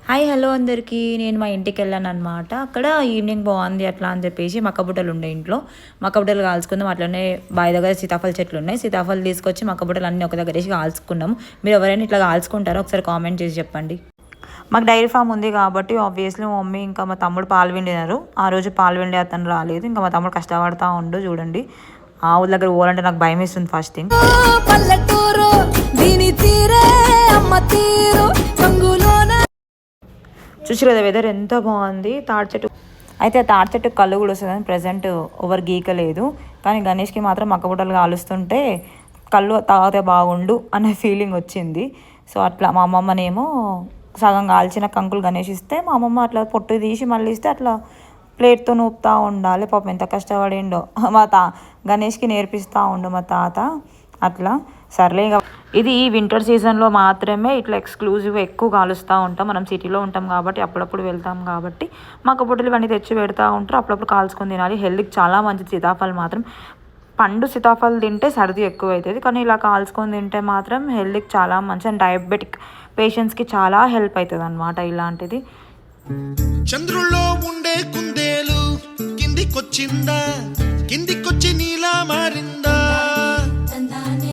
Hi hello అందరికీ. నేను మా ఇంటికి వెళ్ళానమాట. అక్కడ ఈవినింగ్ బాగుంది అట్లా అని చెప్పేసి మక్కబుట్టలు ఉండే ఇంట్లో మక్కబుట్టలు కాల్చుకుందాం. అట్లనే బావి దగ్గర సీతాఫల చెట్లు ఉన్నాయి. సీతాఫలు తీసుకొచ్చి మక్కబుట్టలు అన్నీ ఒక దగ్గర వేసి కాల్చుకున్నాము. మీరు ఎవరైనా ఇట్లా కాల్చుకుంటారో ఒకసారి కామెంట్ చేసి చెప్పండి. మాకు డైరీ ఫామ్ ఉంది కాబట్టి ఆబ్వియస్లీ మా మమ్మీ ఇంకా మా తమ్ముడు పాలు పిండినారు. ఆ రోజు పాలు పిండి అతను రాలేదు. ఇంకా మా తమ్ముడు కష్టపడతా ఉండు. చూడండి, ఆవుల దగ్గర పోవాలంటే నాకు భయం వేస్తుంది ఫస్ట్ థింగ్. పల్లెటూరు దీని తీరే అమ్మ తీరు చూసి కదా వెదర్ ఎంత బాగుంది. తాడి చెట్టు అయితే ఆ తాడి చెట్టు కళ్ళు కూడా వస్తుంది కానీ ప్రజెంట్ ఓవర్ గీకలేదు. కానీ గణేష్కి మాత్రం మక్కబుట్టలు కాలుస్తుంటే కళ్ళు తాగితే బాగుండు అనే ఫీలింగ్ వచ్చింది. సో అట్లా మా అమ్మమ్మనేమో సగం కాల్చిన కంకులు గణేష్ ఇస్తే మా అమ్మమ్మ అట్లా పొట్టు తీసి మళ్ళీ ఇస్తే అట్లా ప్లేట్తో నూపుతూ ఉండాలి. పాపం ఎంత కష్టపడిండో మా గణేష్కి నేర్పిస్తూ ఉండు మా తాత. అట్లా సర్లే. ఇది ఈ వింటర్ సీజన్లో మాత్రమే ఇట్లా ఎక్స్క్లూజివ్గా ఎక్కువ కాలుస్తూ ఉంటాం. మనం సిటీలో ఉంటాం కాబట్టి అప్పుడప్పుడు వెళ్తాం కాబట్టి మక్కబుట్టలు ఇవన్నీ తెచ్చి పెడతా ఉంటారు. అప్పుడప్పుడు కాల్చుకొని తినాలి. హెల్త్కి చాలా మంచిది. సీతాఫలం మాత్రం పండు సీతాఫలం తింటే సర్ది ఎక్కువ అవుతుంది, కానీ ఇలా కాల్చుకొని తింటే మాత్రం హెల్త్కి చాలా మంచి. అండ్ డయాబెటిక్ పేషెంట్స్కి చాలా హెల్ప్ అవుతుంది అనమాట ఇలాంటిది. చంద్రుల్లో ఉండే కుందేలు కిందికొచ్చిందా